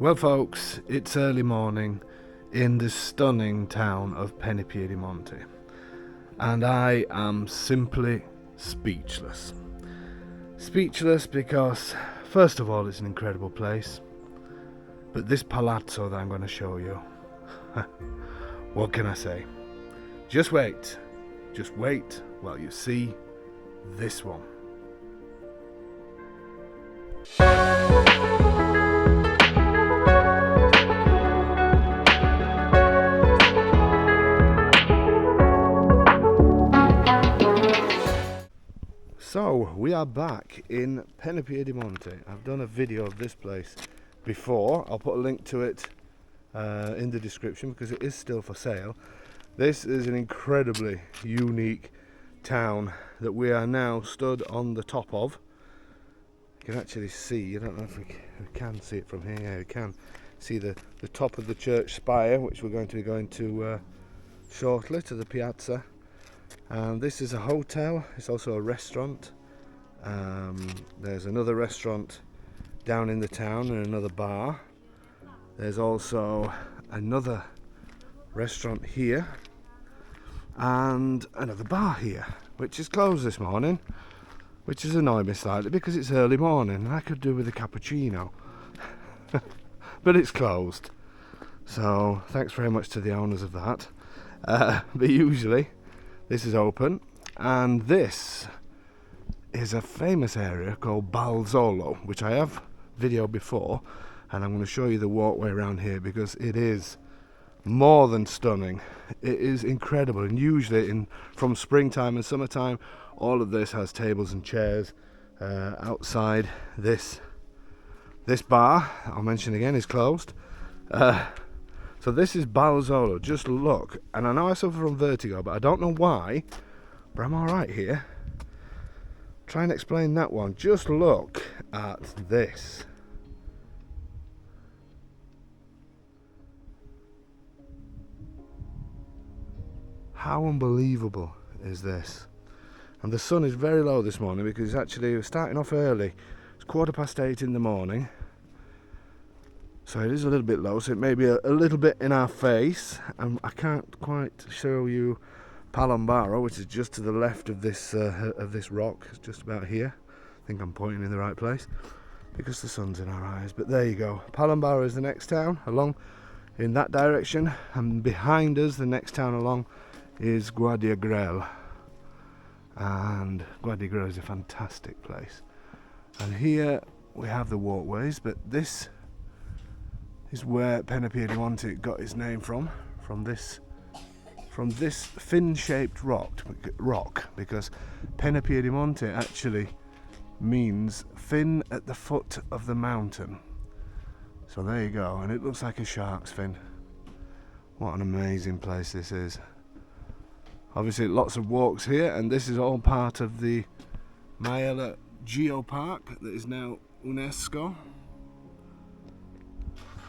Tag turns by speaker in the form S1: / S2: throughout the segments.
S1: Well folks, it's early morning in the stunning town of Pennapiedimonte, and I am simply speechless. Speechless because, first of all, it's an incredible place, but this palazzo that I'm going to show you, what can I say? Just wait while you see this one. So we are back in Pennapiedimonte. I've done a video of this place before. I'll put a link to it in the description because it is still for sale. This is an incredibly unique town that we are now stood on the top of. You can actually see, I don't know if we can see it from here. Yeah, we can see the top of the church spire, which we're going to be going to shortly, to the piazza. This is a hotel. It's also a restaurant. There's another restaurant down in the town and another bar. There's also another restaurant here and another bar here, which is closed this morning, which has annoyed me slightly because it's early morning and I could do with a cappuccino. But it's closed, so thanks very much to the owners of that. But usually this is open, and this is a famous area called Palazzo, which I have videoed before, and I'm going to show you the walkway around here because it is more than stunning. It is incredible, and usually from springtime and summertime, all of this has tables and chairs outside. This bar, I'll mention again, is closed. So this is Palazzo. Just look, and I know I suffer from vertigo, but I don't know why, but I'm alright here. Try and explain that one. Just look at this. How unbelievable is this? And the sun is very low this morning because we're starting off early. It's 8:15 in the morning. So it is a little bit low, so it may be a little bit in our face. I can't quite show you Palazzo, which is just to the left of this rock. It's just about here. I think I'm pointing in the right place because the sun's in our eyes. But there you go. Palazzo is the next town along in that direction, and behind us, the next town along, is Guardiagrele. And Guardiagrele is a fantastic place. And here we have the walkways, but this is where Pennapiedimonte got its name from this fin-shaped rock, because Pennapiedimonte actually means fin at the foot of the mountain. So there you go, and it looks like a shark's fin. What an amazing place this is. Obviously lots of walks here, and this is all part of the Maiella Geopark that is now UNESCO.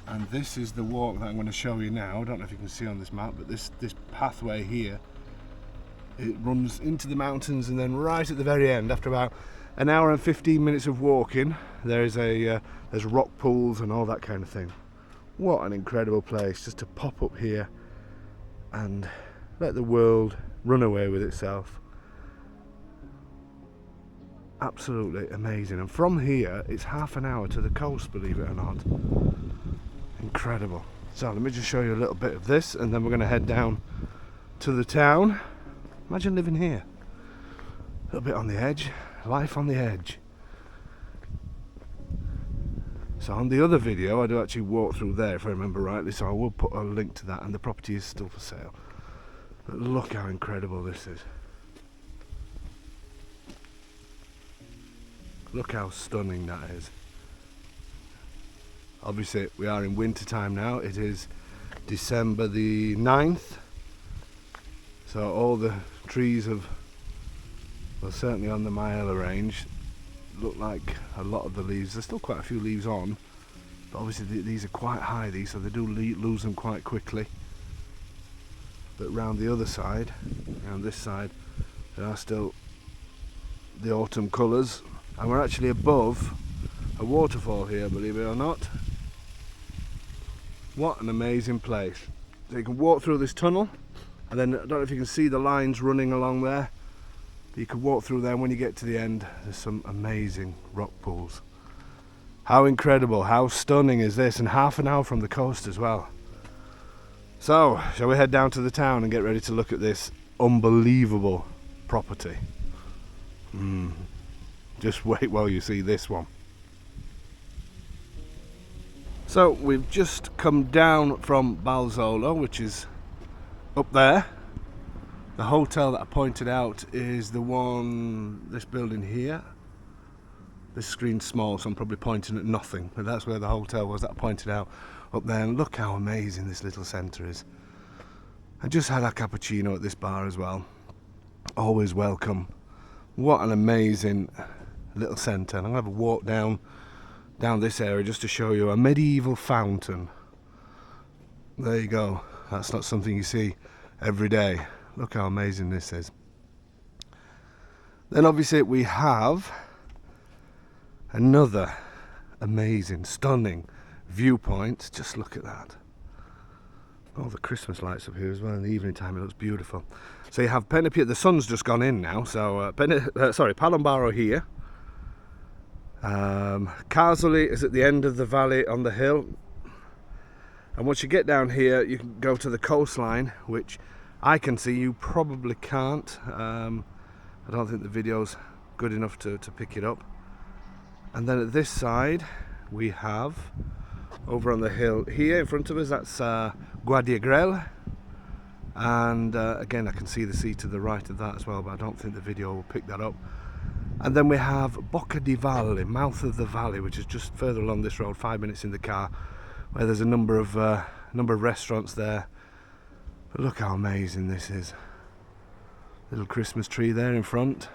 S1: And this is the walk that I'm going to show you now. I don't know if you can see on this map, but this pathway here, it runs into the mountains, and then right at the very end, after about an hour and 15 minutes of walking, there's rock pools and all that kind of thing. What an incredible place, just to pop up here and let the world run away with itself. Absolutely amazing. And from here, it's half an hour to the coast, believe it or not. Incredible. So let me just show you a little bit of this, and then we're going to head down to the town. Imagine living here. A little bit on the edge. Life on the edge. So on the other video, I do actually walk through there, if I remember rightly, so I will put a link to that, and the property is still for sale. But look how incredible this is. Look how stunning that is. Obviously we are in winter time now. It is December the 9th, so all the trees have, well, certainly on the Maiella range, look like a lot of the leaves, there's still quite a few leaves on, but obviously these are quite high, so they do lose them quite quickly. But round the other side, around this side, there are still the autumn colours, and we're actually above a waterfall here, believe it or not. What an amazing place. So you can walk through this tunnel, and then I don't know if you can see the lines running along there, but you can walk through there, and when you get to the end there's some amazing rock pools. How incredible, how stunning is this, and half an hour from the coast as well. So shall we head down to the town and get ready to look at this unbelievable property? Just wait while you see this one. So we've just come down from Palazzo, which is up there. The hotel that I pointed out is the one, this building here. This screen's small, so I'm probably pointing at nothing, but that's where the hotel was that I pointed out up there. And look how amazing this little centre is. I just had a cappuccino at this bar as well. Always welcome. What an amazing little centre. And I'm going to have a walk down this area just to show you a medieval fountain. There you go. That's not something you see every day. Look how amazing this is. Then obviously we have another amazing, stunning viewpoint. Just look at that. All the Christmas lights up here as well. In the evening time it looks beautiful. So you have Pennapiedimonte. The sun's just gone in now, so Palazzo here. Carsoli is at the end of the valley on the hill, and once you get down here you can go to the coastline, which I can see, you probably can't. I don't think the video's good enough to pick it up. And then at this side we have, over on the hill here in front of us, that's Guardia, and again I can see the sea to the right of that as well, but I don't think the video will pick that up. And then we have Bocca di Valle, mouth of the valley, which is just further along this road, 5 minutes in the car, where there's a number of restaurants there. But look how amazing this is. Little Christmas tree there in front,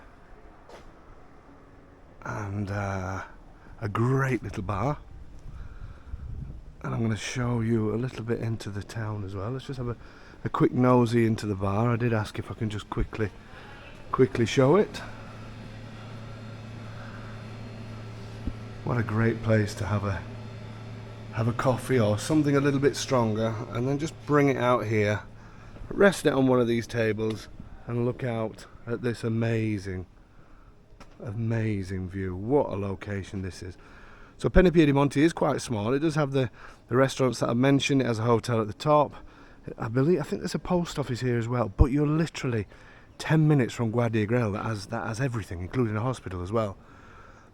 S1: and a great little bar. And I'm going to show you a little bit into the town as well. Let's just have a quick nosy into the bar. I did ask if I can just quickly show it. What a great place to have a coffee or something a little bit stronger, and then just bring it out here, rest it on one of these tables, and look out at this amazing view. What a location this is. So Pennapiedimonte is quite small. It does have the restaurants that I mentioned. It has a hotel at the top. I think there's a post office here as well, but you're literally 10 minutes from Guardia that has everything, including a hospital as well.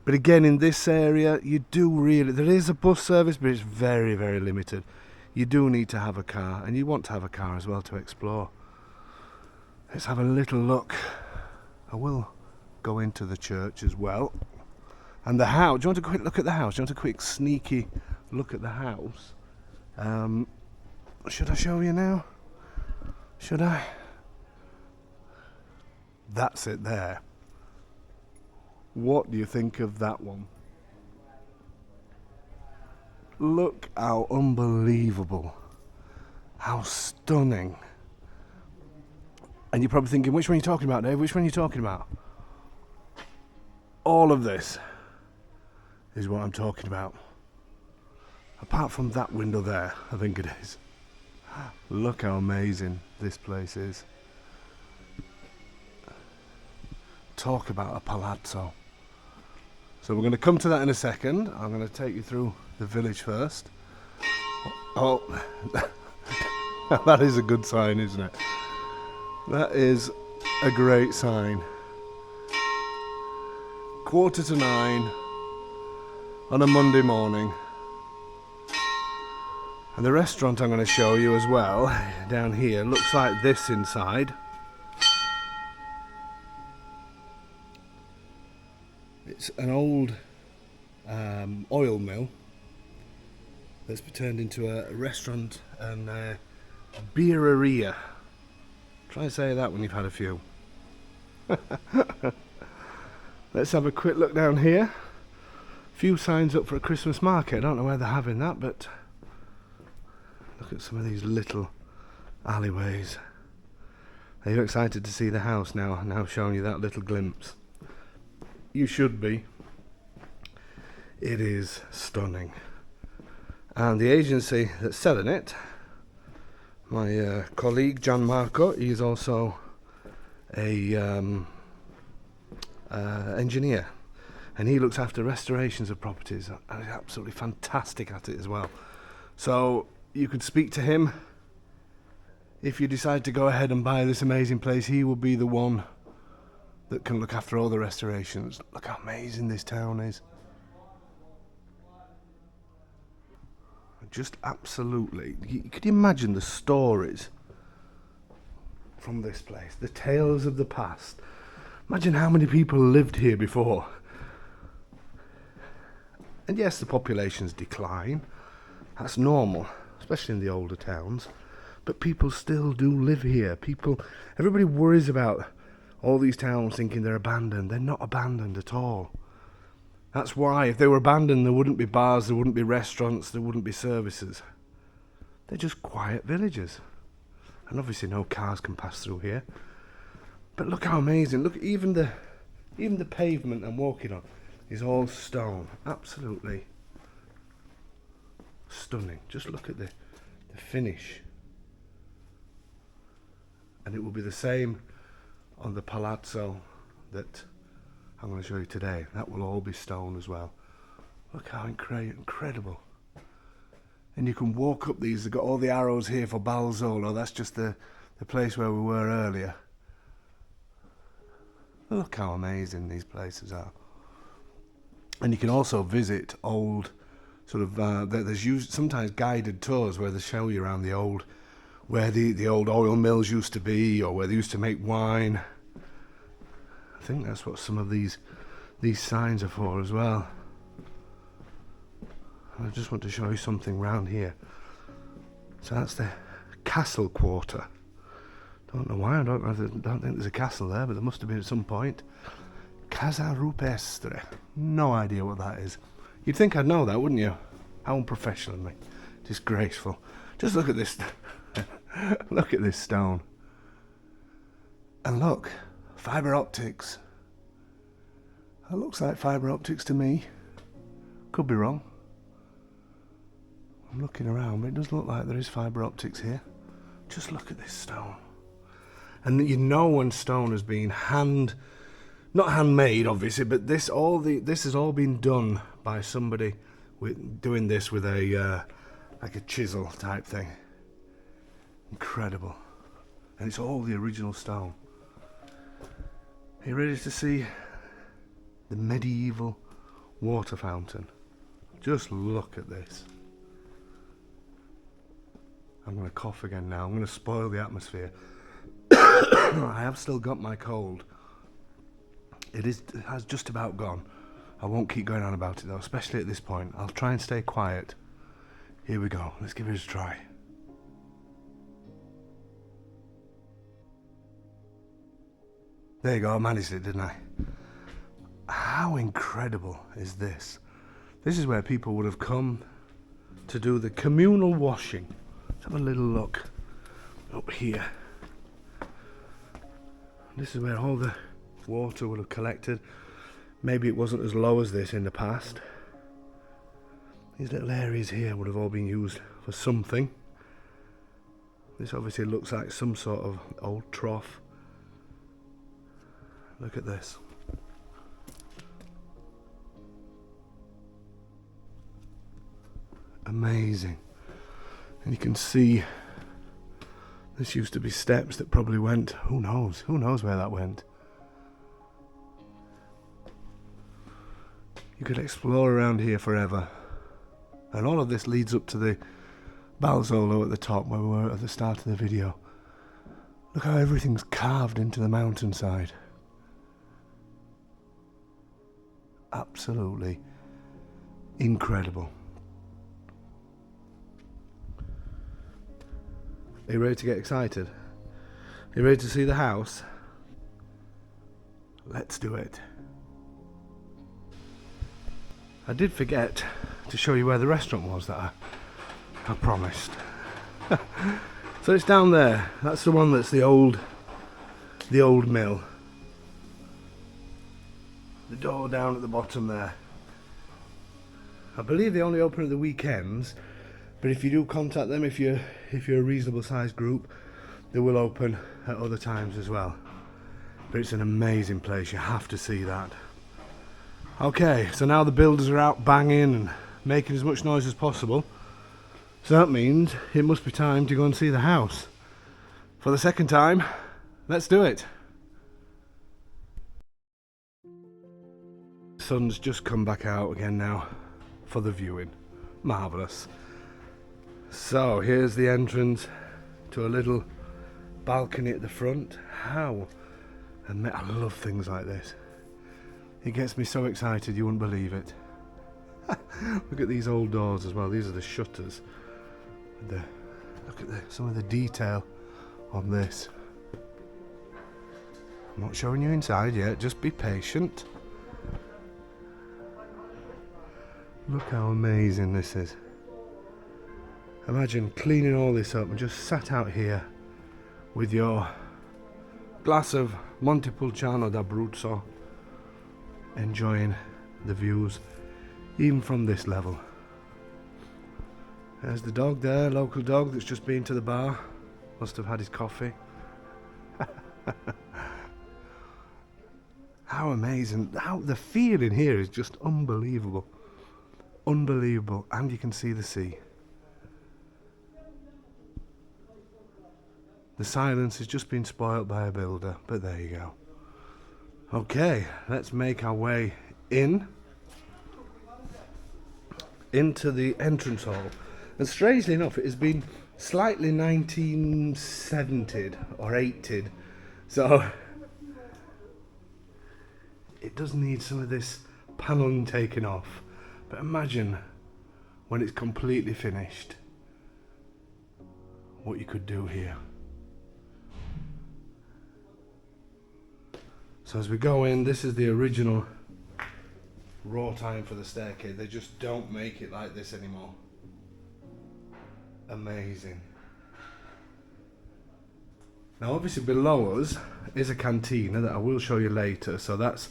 S1: But again, in this area, there is a bus service, but it's very, very limited. You do need to have a car, and you want to have a car as well to explore. Let's have a little look. I will go into the church as well. And the house. Do you want a quick look at the house? Do you want a quick sneaky look at the house? Should I show you now? Should I? That's it there. What do you think of that one? Look how unbelievable, how stunning. And you're probably thinking, which one are you talking about, Dave? Which one are you talking about? All of this is what I'm talking about. Apart from that window there, I think it is. Look how amazing this place is. Talk about a palazzo. So we're going to come to that in a second. I'm going to take you through the village first. Oh, that is a good sign, isn't it? That is a great sign. 8:45 on a Monday morning. And the restaurant I'm going to show you as well, down here, looks like this inside. It's an old oil mill that's been turned into a restaurant and a beereria. Try and say that when you've had a few. Let's have a quick look down here. A few signs up for a Christmas market. I don't know where they're having that, but look at some of these little alleyways. Are you excited to see the house now? Now showing you that little glimpse. You should be. It is stunning. And the agency that's selling it, my colleague Gianmarco, he is also a engineer, and he looks after restorations of properties, and he's absolutely fantastic at it as well. So you could speak to him if you decide to go ahead and buy this amazing place. He will be the one that can look after all the restorations. Look how amazing this town is. Just absolutely. Could you imagine the stories from this place? The tales of the past. Imagine how many people lived here before. And yes, the populations decline. That's normal, especially in the older towns. But people still do live here. Everybody worries about all these towns thinking they're abandoned. They're not abandoned at all. That's why if they were abandoned, there wouldn't be bars, there wouldn't be restaurants, there wouldn't be services. They're just quiet villages. And obviously no cars can pass through here. But look how amazing. Look, even the pavement I'm walking on is all stone. Absolutely stunning. Just look at the finish. And it will be the same on the Palazzo that I'm going to show you today. That will all be stone as well. Look how incredible. And you can walk up these. They've got all the arrows here for Palazzo. That's just the place where we were earlier. Look how amazing these places are. And you can also visit old sort of, there's sometimes guided tours where they show you around where the old oil mills used to be, or where they used to make wine. I think that's what some of these signs are for as well. I just want to show you something round here. So that's the castle quarter. Don't know why, I don't think there's a castle there, but there must have been at some point. Casa Rupestre. No idea what that is. You'd think I'd know that, wouldn't you? How unprofessional of me. Disgraceful. Just look at this. Look at this stone. And look, fibre optics. That looks like fibre optics to me. Could be wrong. I'm looking around, but it does look like there is fibre optics here. Just look at this stone. And you know when stone has been not handmade obviously, but this has all been done by somebody doing this with a like a chisel type thing. Incredible. And it's all the original stone. Are you ready to see the medieval water fountain? Just look at this. I'm going to cough again now. I'm going to spoil the atmosphere. I have still got my cold. It has just about gone. I won't keep going on about it though, especially at this point. I'll try and stay quiet. Here we go. Let's give it a try. There you go. I managed it, didn't I? How incredible is this? This is where people would have come to do the communal washing. Let's have a little look up here. This is where all the water would have collected. Maybe it wasn't as low as this in the past. These little areas here would have all been used for something. This obviously looks like some sort of old trough. Look at this. Amazing. And you can see this used to be steps that probably went, who knows where that went. You could explore around here forever. And all of this leads up to the Palazzo at the top where we were at the start of the video. Look how everything's carved into the mountainside. Absolutely incredible. Are you ready to get excited? Are you ready to see the house? Let's do it. I did forget to show you where the restaurant was that I promised. So it's down there. That's the one that's the old mill. The door down at the bottom there. I believe they only open at the weekends, But if you do contact them, if you're a reasonable sized group, they will open at other times as well. But it's an amazing place, you have to see that. Okay, so now the builders are out banging and making as much noise as possible. So that means it must be time to go and see the house. For the second time, let's do it. Sun's just come back out again now for the viewing. Marvellous. So here's the entrance to a little balcony at the front. How? And I love things like this. It gets me so excited you wouldn't believe it. Look at these old doors as well. These are the shutters. Look at some of the detail on this. I'm not showing you inside yet, just be patient. Look how amazing this is. Imagine cleaning all this up and just sat out here with your glass of Monte d'Abruzzo, enjoying the views even from this level. There's the dog there, local dog that's just been to the bar, must have had his coffee. How amazing, how the feeling here is just unbelievable. Unbelievable, and you can see the sea. The silence has just been spoilt by a builder, but there you go. Okay, let's make our way into the entrance hall. And strangely enough, it has been slightly 1970'd or 80'd, so it does need some of this panelling taken off. But imagine when it's completely finished, what you could do here. So as we go in, this is the original wrought iron for the staircase. They just don't make it like this anymore. Amazing. Now obviously below us is a cantina that I will show you later, so that's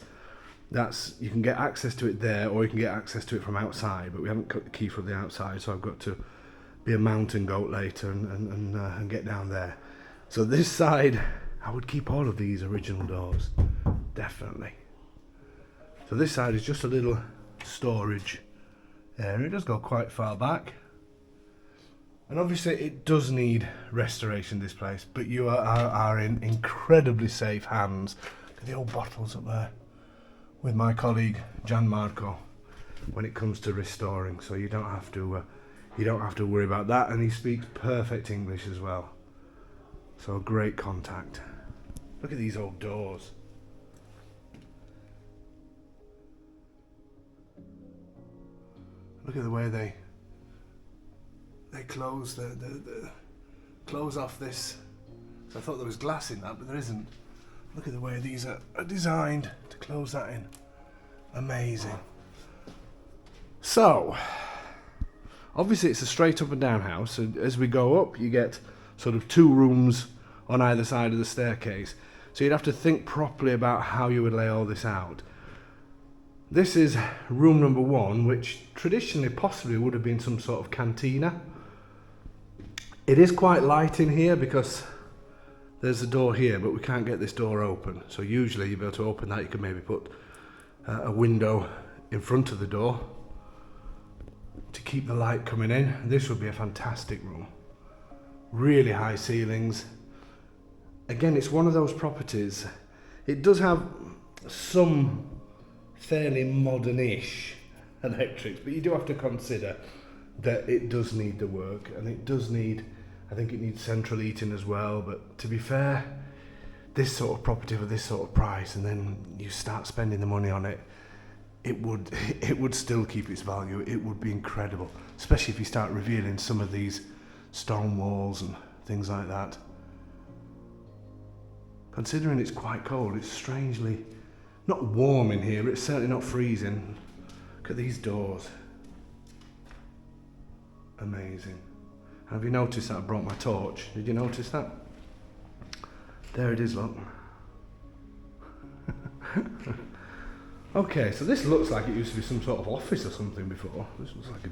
S1: you can get access to it there, or you can get access to it from outside, but we haven't got the key from the outside, so I've got to be a mountain goat later and get down there. So this side, I would keep all of these original doors, definitely. So this side is just a little storage area. It does go quite far back, and obviously it does need restoration, this place, but you are in incredibly safe hands. Look at the old bottles up there, with my colleague Gianmarco, when it comes to restoring, so you don't have to worry about that, and he speaks perfect English as well, so a great contact. Look at these old doors. Look at the way they close the close off this. So I thought there was glass in that, but there isn't. Look at the way these are designed to close that in. Amazing. So, obviously it's a straight up and down house. So as we go up, you get sort of 2 rooms on either side of the staircase. So you'd have to think properly about how you would lay all this out. This is room number 1, which traditionally possibly would have been some sort of cantina. It is quite light in here because there's a door here, but we can't get this door open. So usually you'll be able to open that. You could maybe put a window in front of the door to keep the light coming in. This would be a fantastic room. Really high ceilings. Again, it's one of those properties. It does have some fairly modern-ish electrics, but you do have to consider that it does need the work, and it does need, I think it needs central heating as well. But to be fair, this sort of property for this sort of price, and then you start spending the money on it, it would still keep its value. It would be incredible, especially if you start revealing some of these stone walls and things like that. Considering it's quite cold, it's strangely not warm in here, but it's certainly not freezing. Look at these doors. Amazing. Have you noticed that I brought my torch? Did you notice that? There it is, look. Okay, so this looks like it used to be some sort of office or something before. This looks like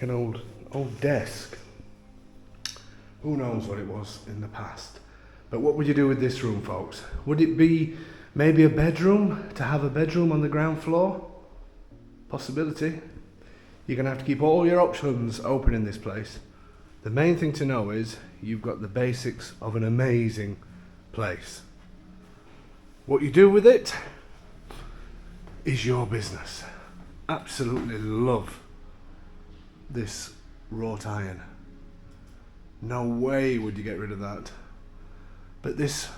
S1: an old old desk. Who knows what it was in the past. But what would you do with this room, folks? Would it be maybe a bedroom, to have a bedroom on the ground floor? Possibility. You're going to have to keep all your options open in this place. The main thing to know is you've got the basics of an amazing place. What you do with it is your business. Absolutely love this wrought iron. No way would you get rid of that. But this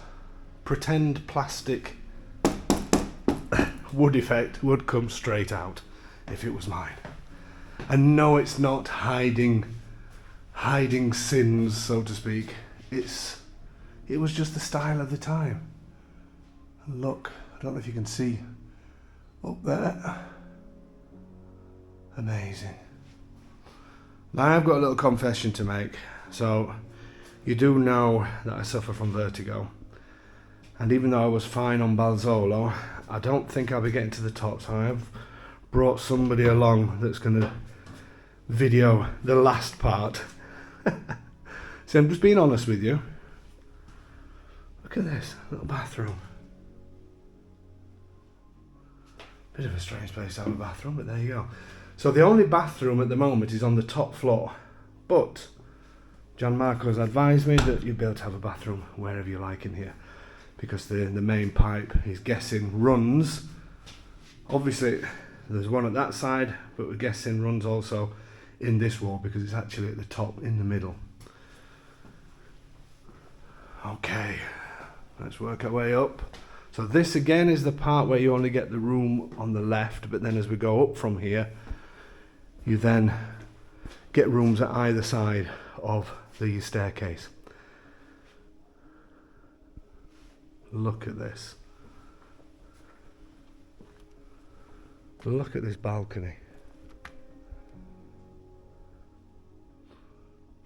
S1: pretend plastic wood effect would come straight out if it was mine. And no, it's not hiding sins, so to speak. It was just the style of the time. And look, I don't know if you can see up there. Amazing. Now I've got a little confession to make. So you do know that I suffer from vertigo. And even though I was fine on Palazzo, I don't think I'll be getting to the top. So I have brought somebody along that's going to video the last part. See, I'm just being honest with you. Look at this little bathroom. Bit of a strange place to have a bathroom, but there you go. So the only bathroom at the moment is on the top floor, but Gianmarco's advised me that you'll be able to have a bathroom wherever you like in here, because the main pipe, he's guessing, runs. Obviously there's one at that side, but we're guessing runs also in this wall because it's actually at the top in the middle. Okay, let's work our way up. So this again is the part where you only get the room on the left, but then as we go up from here, you then get rooms at either side of the staircase. Look at this. Look at this balcony.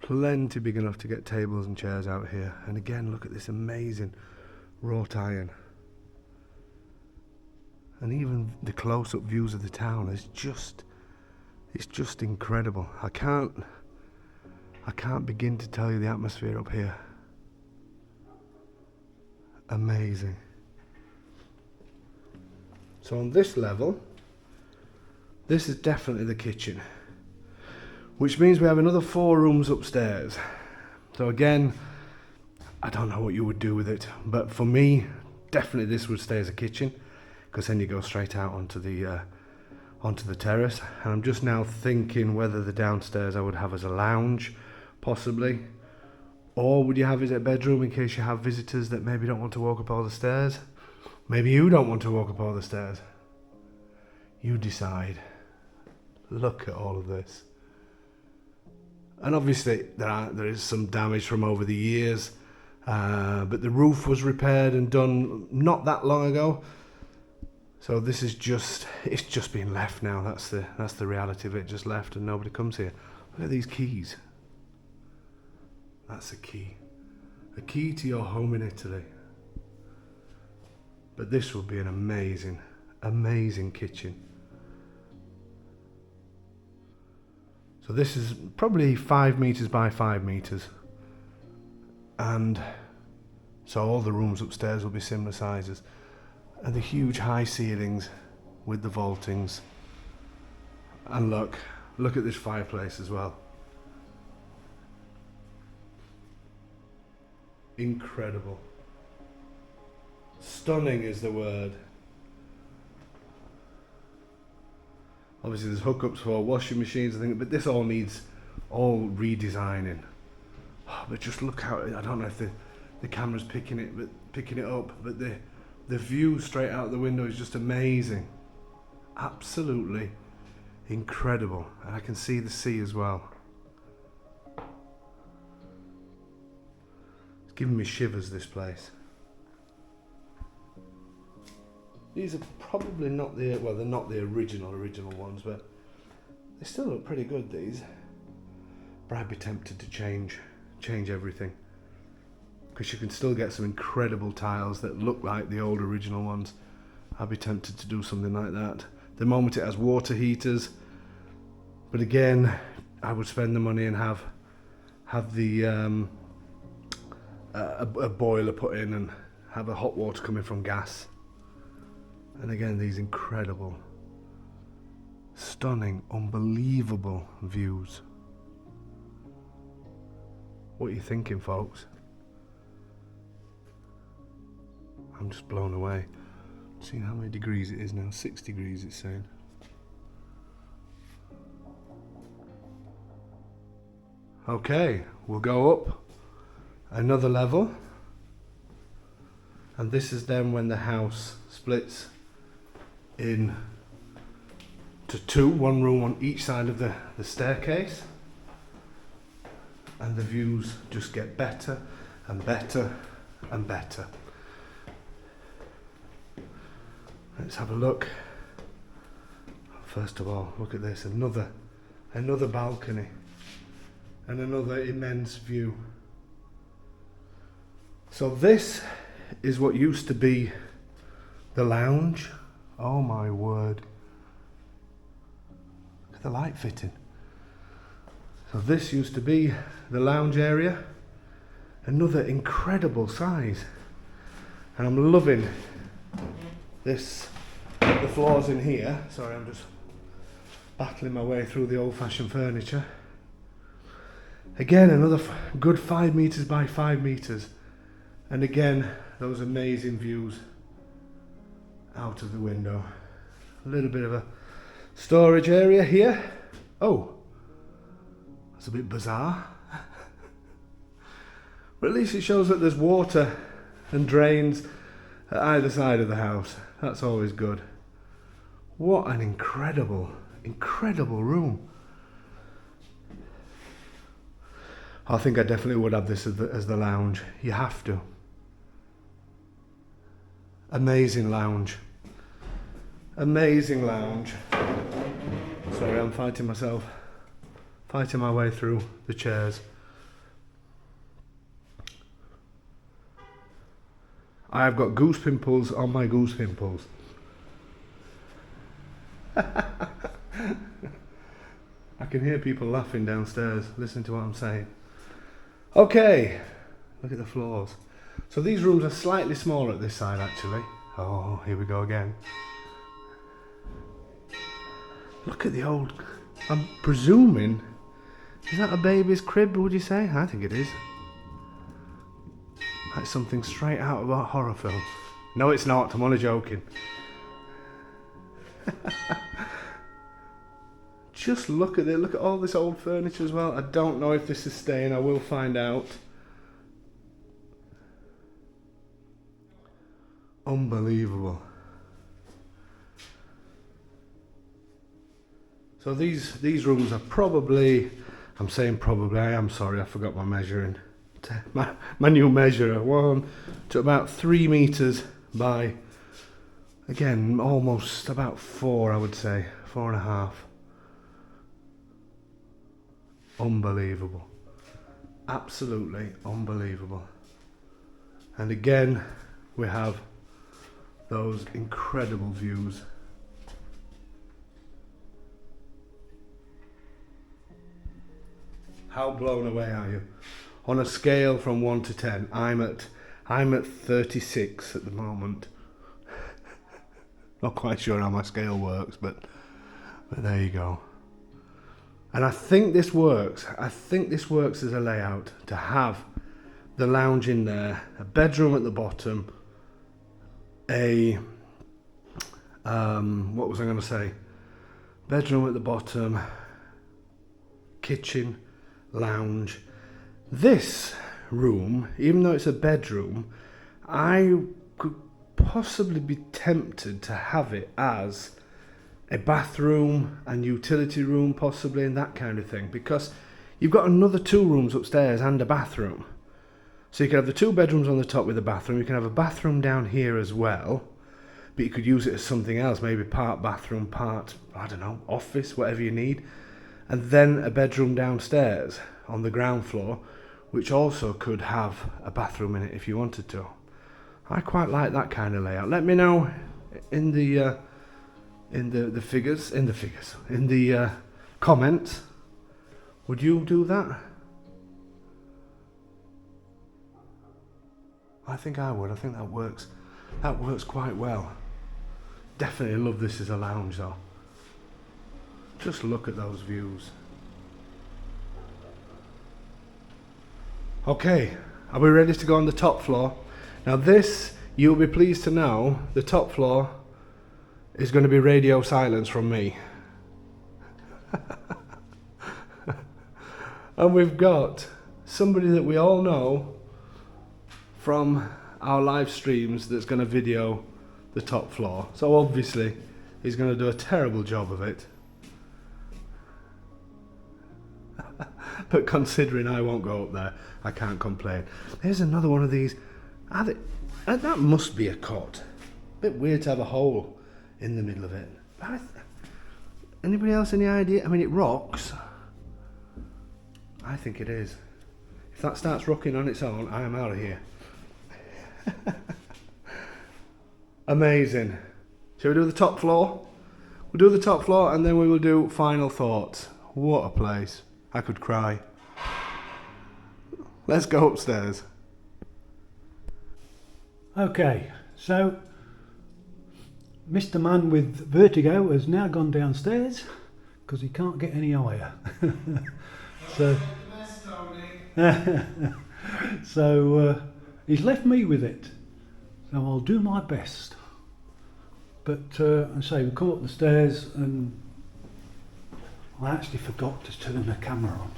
S1: Plenty big enough to get tables and chairs out here. And again, look at this amazing wrought iron. And even the close-up views of the town is it's just incredible. I can't begin to tell you the atmosphere up here. Amazing. So on this level, this is definitely the kitchen, which means we have another 4 rooms upstairs. So again, I don't know what you would do with it, but for me, definitely this would stay as a kitchen, because then you go straight out onto the terrace. And I'm just now thinking whether the downstairs I would have as a lounge, possibly, or would you have it as a bedroom in case you have visitors that maybe don't want to walk up all the stairs. Maybe you don't want to walk up all the stairs. You decide. Look at all of this. And obviously there is some damage from over the years, but the roof was repaired and done not that long ago. So this is it's just been left now. That's the reality of it, just left and nobody comes here. Look at these keys. That's a key to your home in Italy. But this will be an amazing, amazing kitchen. So this is probably 5 meters by 5 meters. And so all the rooms upstairs will be similar sizes. And the huge high ceilings with the vaultings. And look at this fireplace as well. Incredible. Stunning is the word. Obviously there's hookups for washing machines, I think, but this all needs redesigning. Oh, but just look how, I don't know if the camera's picking it up, but the view straight out the window is just amazing. Absolutely incredible. And I can see the sea as well. It's giving me shivers, this place. These are probably not they're not the original ones, but they still look pretty good, these. But I'd be tempted to change everything, because you can still get some incredible tiles that look like the old original ones. I'd be tempted to do something like that. The moment it has water heaters, but again, I would spend the money and have the a boiler put in and have a hot water coming from gas. And again, these incredible, stunning, unbelievable views. What are you thinking, folks? I'm just blown away. See how many degrees it is now? 6 degrees it's saying. Okay, we'll go up another level. And this is then when the house splits in to two, one room on each side of the staircase. And the views just get better and better and better. Let's have a look. First of all, look at this, another balcony and another immense view. So this is what used to be the lounge. Oh my word. Look at the light fitting. So this used to be the lounge area. Another incredible size. And I'm loving this, the floors in here. Sorry, I'm just battling my way through the old-fashioned furniture. Again, another good 5 meters by 5 meters. And again, those amazing views out of the window. A little bit of a storage area here. Oh, that's a bit bizarre. But at least it shows that there's water and drains at either side of the house. That's always good. What an incredible, incredible room. I think I definitely would have this as the lounge. You have to. Amazing lounge. Amazing lounge. Sorry, I'm fighting myself. Fighting my way through the chairs. I have got goose pimples on my goose pimples. I can hear people laughing downstairs. Listen to what I'm saying. Okay, look at the floors. So these rooms are slightly smaller at this side actually. Oh, here we go again. Look at the old, I'm presuming, is that a baby's crib, would you say? I think it is. Like something straight out of a horror film. No, it's not, I'm only joking. Just look at it, look at all this old furniture as well. I don't know if this is staying, I will find out. Unbelievable. So these rooms are probably, I'm saying probably, I am sorry, I forgot my measuring. My new measurer, one to about 3 meters by, again, almost about 4, I would say, 4.5. Unbelievable. Absolutely unbelievable. And again, we have those incredible views. How blown away are you? On a scale from 1 to 10, I'm at 36 at the moment. Not quite sure how my scale works, but there you go. And I think this works. I think this works as a layout to have the lounge in there, a bedroom at the bottom, a what was I going to say? Bedroom at the bottom, kitchen, lounge. This room, even though it's a bedroom, I could possibly be tempted to have it as a bathroom and utility room possibly, and that kind of thing, because you've got another 2 rooms upstairs and a bathroom. So you can have the 2 bedrooms on the top with a bathroom, you can have a bathroom down here as well, but you could use it as something else, maybe part bathroom, part, I don't know, office, whatever you need, and then a bedroom downstairs on the ground floor, which also could have a bathroom in it if you wanted to. I quite like that kind of layout. Let me know in the comments Would you do that? I think I would. I think that works. That works quite well. Definitely love this as a lounge though. Just look at those views. Okay, are we ready to go on the top floor? Now this, you'll be pleased to know, the top floor is going to be radio silence from me. And we've got somebody that we all know from our live streams that's going to video the top floor. So obviously he's going to do a terrible job of it. But considering I won't go up there, I can't complain. There's another one of these. That must be a cot. Bit weird to have a hole in the middle of it. But anybody else any idea? I mean, it rocks. I think it is. If that starts rocking on its own, I am out of here. Amazing. Shall we do the top floor? We'll do the top floor and then we will do final thoughts. What a place. I could cry. Let's go upstairs.
S2: Okay, so Mr. Man with vertigo has now gone downstairs because he can't get any higher. So he's left me with it. So I'll do my best. But I say we come up the stairs and I actually forgot to turn the camera on.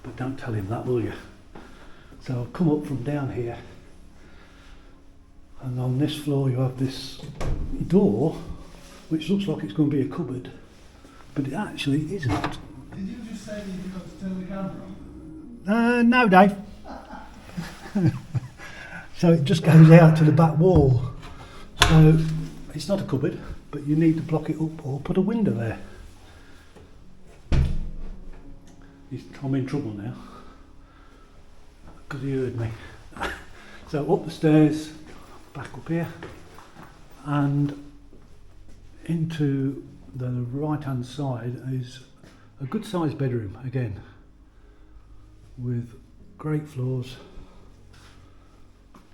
S2: But don't tell him that, will you? So I'll come up from down here. And on this floor you have this door which looks like it's going to be a cupboard, but it actually isn't.
S1: Did you just say you forgot to turn the camera on?
S2: No, Dave. So it just goes out to the back wall. So it's not a cupboard, but you need to block it up or put a window there. I'm in trouble now because he heard me. So up the stairs, back up here, and into the right hand side is a good sized bedroom again, with great floors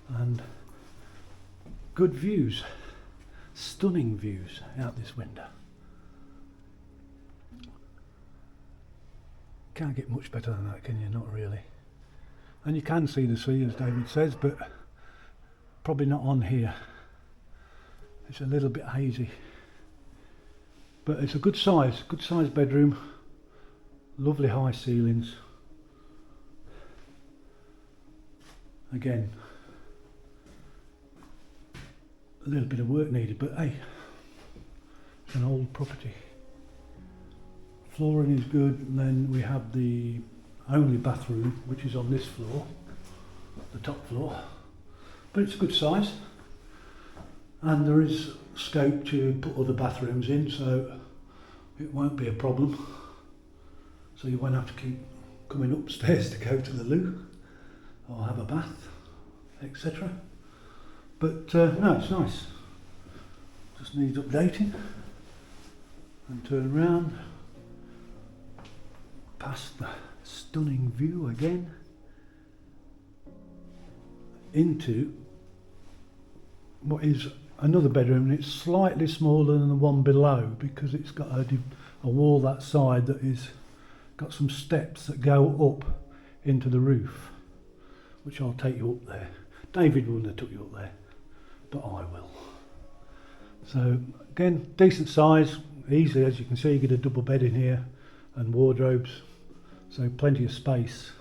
S2: and good views, stunning views out this window. Can't get much better than that, can you? Not really. And you can see the sea, as David says, but probably not on here. It's a little bit hazy, but it's a good size bedroom. Lovely high ceilings. Again, a little bit of work needed, but hey, it's an old property. Flooring is good, and then we have the only bathroom, which is on this floor, the top floor, but it's a good size, and there is scope to put other bathrooms in, so it won't be a problem. So you won't have to keep coming upstairs to go to the loo or have a bath, etc. But no, it's nice. Just needs updating. And turn around past the stunning view again into what is another bedroom, and it's slightly smaller than the one below because it's got a wall that side that is got some steps that go up into the roof, which I'll take you up there. David wouldn't have took you up there, but I will. So again, decent size, easy, as you can see. You get a double bed in here and wardrobes, so plenty of space.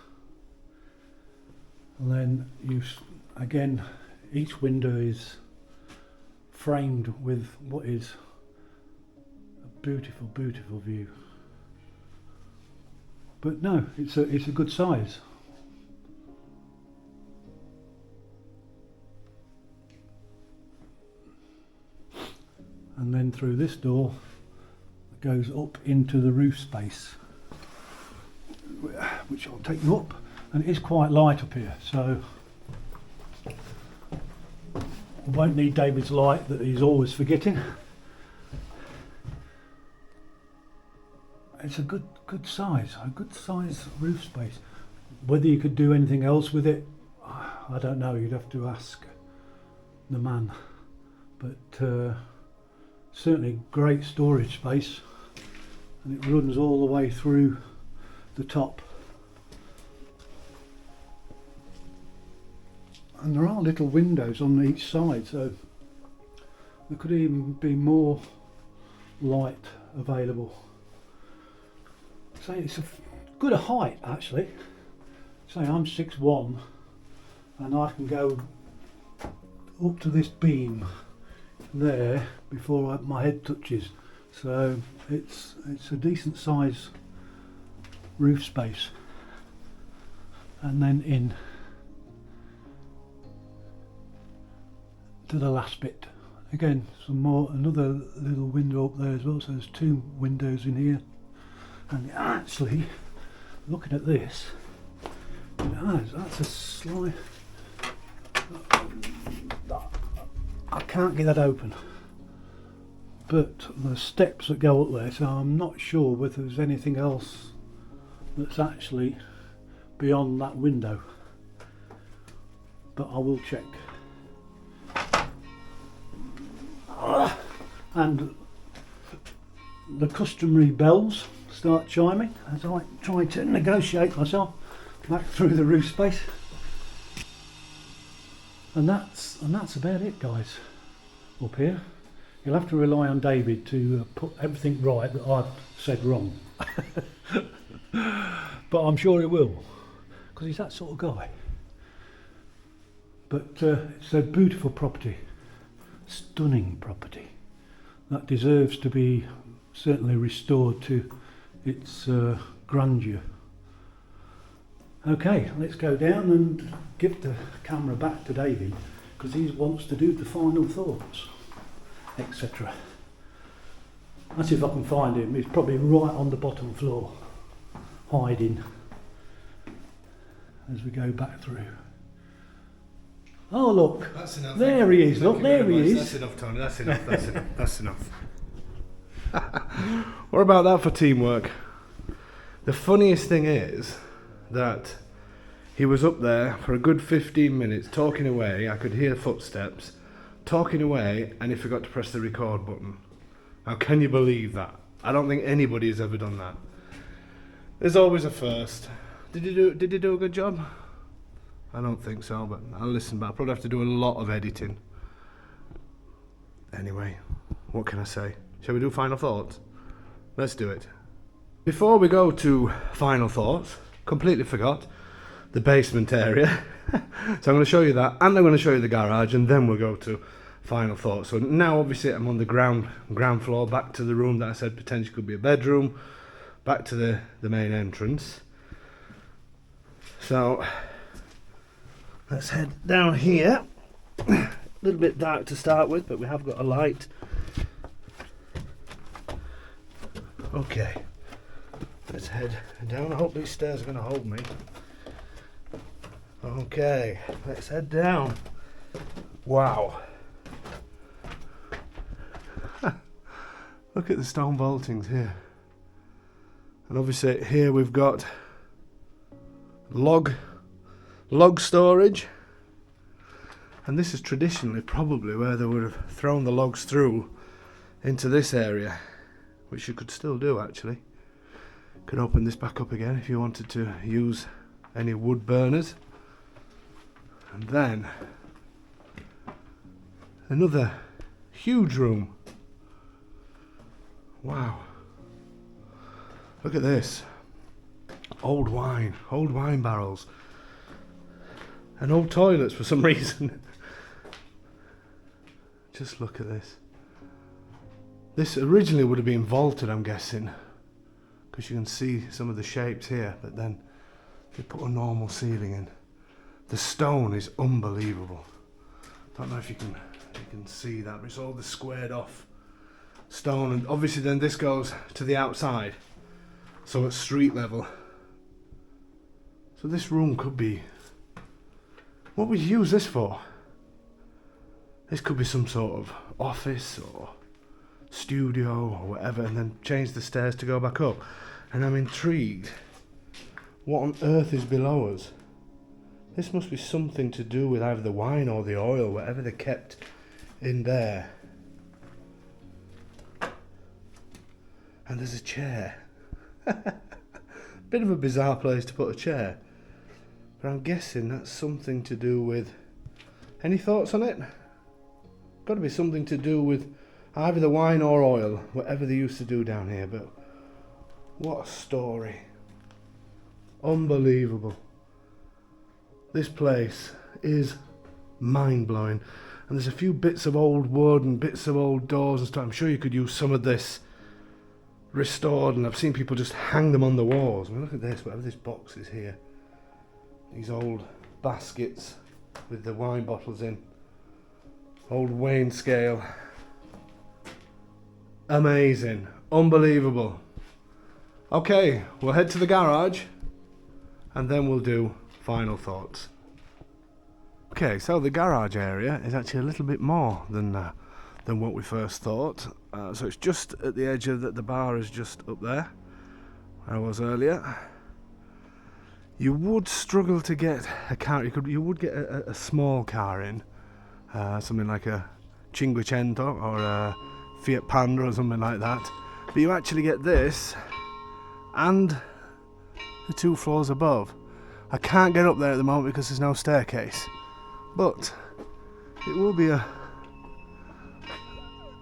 S2: And then again, each window is framed with what is a beautiful, beautiful view. But no, it's a good size. And then through this door it goes up into the roof space, which I'll take you up, and it is quite light up here, so I won't need David's light that he's always forgetting. It's a good good size, a good size roof space. Whether you could do anything else with it, I don't know, you'd have to ask the man. But certainly great storage space, and it runs all the way through the top. And there are little windows on each side, so there could even be more light available. So it's a good height actually. Say I'm 6'1", and I can go up to this beam there before my head touches. So it's a decent size roof space. And then in to the last bit. Again, another little window up there as well, so there's 2 windows in here. And actually, looking at this, that's a slide. I can't get that open. But there's steps that go up there, so I'm not sure whether there's anything else that's actually beyond that window. But I will check. And the customary bells start chiming as I try to negotiate myself back through the roof space. And that's about it, guys, up here. You'll have to rely on David to put everything right that I've said wrong. But I'm sure he will, because he's that sort of guy. But it's a beautiful property, stunning property, that deserves to be certainly restored to its grandeur. Okay, let's go down and give the camera back to David, because he wants to do the final thoughts, etc. Let's see if I can find him. He's probably right on the bottom floor, hiding as we go back through. Oh look,
S1: that's enough.
S2: There he is, look, there he is.
S1: That's enough, Tony, that's enough, that's enough, that's enough. What about that for teamwork? The funniest thing is that he was up there for a good 15 minutes talking away. I could hear footsteps, talking away, and he forgot to press the record button. How can you believe that? I don't think anybody has ever done that. There's always a first. Did he do a good job? I don't think so, but I'll listen back. I'll probably have to do a lot of editing. Anyway, what can I say? Shall we do final thoughts? Let's do it. Before we go to final thoughts, completely forgot the basement area. So I'm going to show you that, and I'm going to show you the garage, and then we'll go to final thoughts. So now obviously I'm on the ground floor, back to the room that I said potentially could be a bedroom, back to the main entrance. So let's head down here. A little bit dark to start with, but we have got a light. Okay, let's head down. I hope these stairs are going to hold me. Okay, let's head down. Wow. Look at the stone vaultings here. And obviously here we've got log storage. And this is traditionally probably where they would have thrown the logs through into this area, which you could still do actually. Could open this back up again if you wanted to use any wood burners. And then another huge room. Wow. Look at this. Old wine barrels. And old toilets for some reason. Just look at this. This originally would have been vaulted, I'm guessing, because you can see some of the shapes here, but then they put a normal ceiling in. The stone is unbelievable. Don't know if you can see that, but it's all the squared off stone, and obviously then this goes to the outside, so at street level. So this room could be, what would you use this for? This could be some sort of office or studio or whatever, and then change the stairs to go back up. and I'm intrigued. What on earth is below us? This must be something to do with either the wine or the oil, whatever they kept in there. And there's a chair. Bit of a bizarre place to put a chair, but I'm guessing that's something to do with... Any thoughts on it? Got to be something to do with either the wine or oil, whatever they used to do down here. But what a story. Unbelievable. This place is mind-blowing, and there's a few bits of old wood and bits of old doors and stuff. I'm sure you could use some of this restored, and I've seen people just hang them on the walls. I mean, look at this, whatever this box is here. These old baskets with the wine bottles in. Old weighing scale. Amazing. Unbelievable. Okay, we'll head to the garage and then we'll do final thoughts. Okay, so the garage area is actually a little bit more than what we first thought. So it's just at the edge of the bar is just up there, where I was earlier. You would struggle to get a car. You would get a small car in, something like a Cinquecento or a Fiat Panda or something like that. But you actually get this and the 2 floors above. I can't get up there at the moment because there's no staircase, but it will be a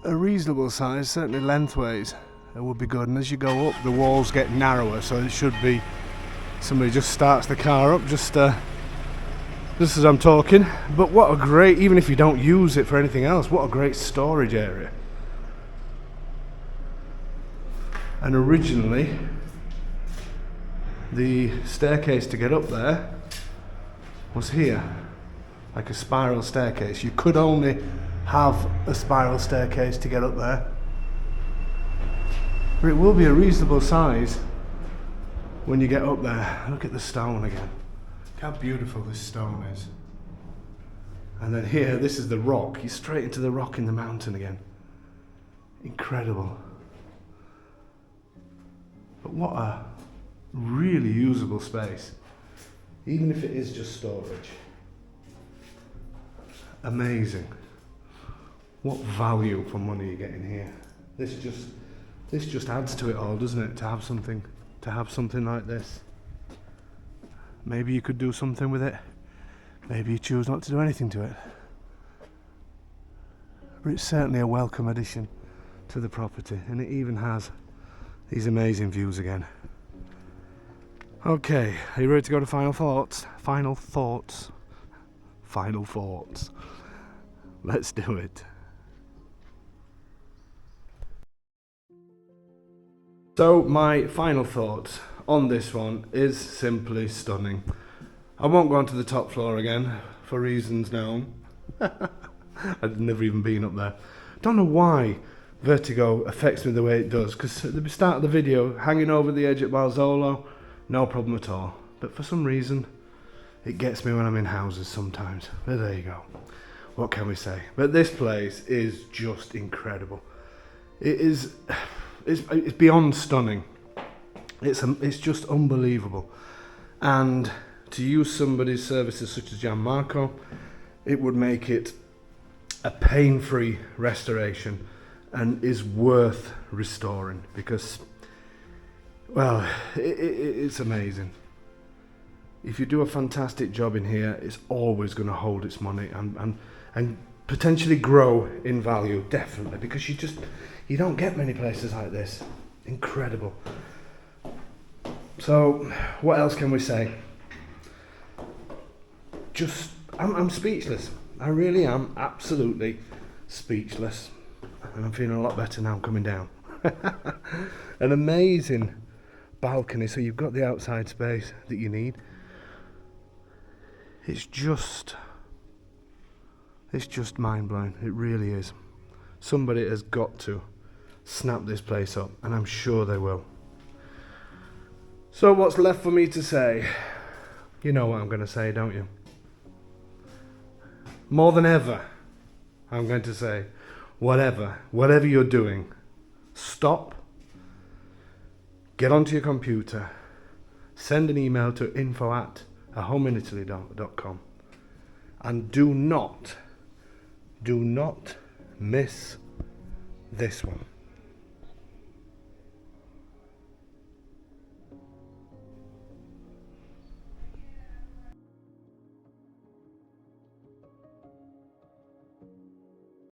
S1: reasonable size, certainly lengthways. It would be good, and as you go up the walls get narrower, so it should be somebody just starts the car up just as I'm talking. But what a great, even if you don't use it for anything else, what a great storage area. And originally the staircase to get up there was here, like a spiral staircase. You could only have a spiral staircase to get up there, but it will be a reasonable size when you get up there. Look at the stone again. Look how beautiful this stone is. And then here, this is the rock. You're straight into the rock in the mountain again. Incredible. But what a really usable space, even if it is just storage. Amazing. What value for money you get in here. This just adds to it all, doesn't it? To have something like this. Maybe you could do something with it. Maybe you choose not to do anything to it. But it's certainly a welcome addition to the property, and it even has these amazing views again. Okay, are you ready to go to final thoughts? Final thoughts. Final thoughts. Let's do it. So my final thoughts on this one is simply stunning. I won't go onto the top floor again for reasons known. I've never even been up there. Don't know why vertigo affects me the way it does, because at the start of the video, hanging over the edge at Palazzo, no problem at all. But for some reason, it gets me when I'm in houses sometimes. But there you go. What can we say? But this place is just incredible. It's beyond stunning. It's just unbelievable. And to use somebody's services such as Gianmarco, it would make it a pain-free restoration and is worth restoring, because, well, it's amazing. If you do a fantastic job in here, it's always going to hold its money and potentially grow in value, definitely, because you don't get many places like this. Incredible. So what else can we say? I'm speechless. I really am absolutely speechless, and I'm feeling a lot better now. I'm coming down. An amazing balcony, so you've got the outside space that you need. It's just mind-blowing. It really is. Somebody has got to snap this place up, and I'm sure they will. So what's left for me to say? You know what I'm going to say, don't you? More than ever, I'm going to say, whatever you're doing, stop, get onto your computer, send an email to info@ahomeinaitaly.com, and do not miss this one.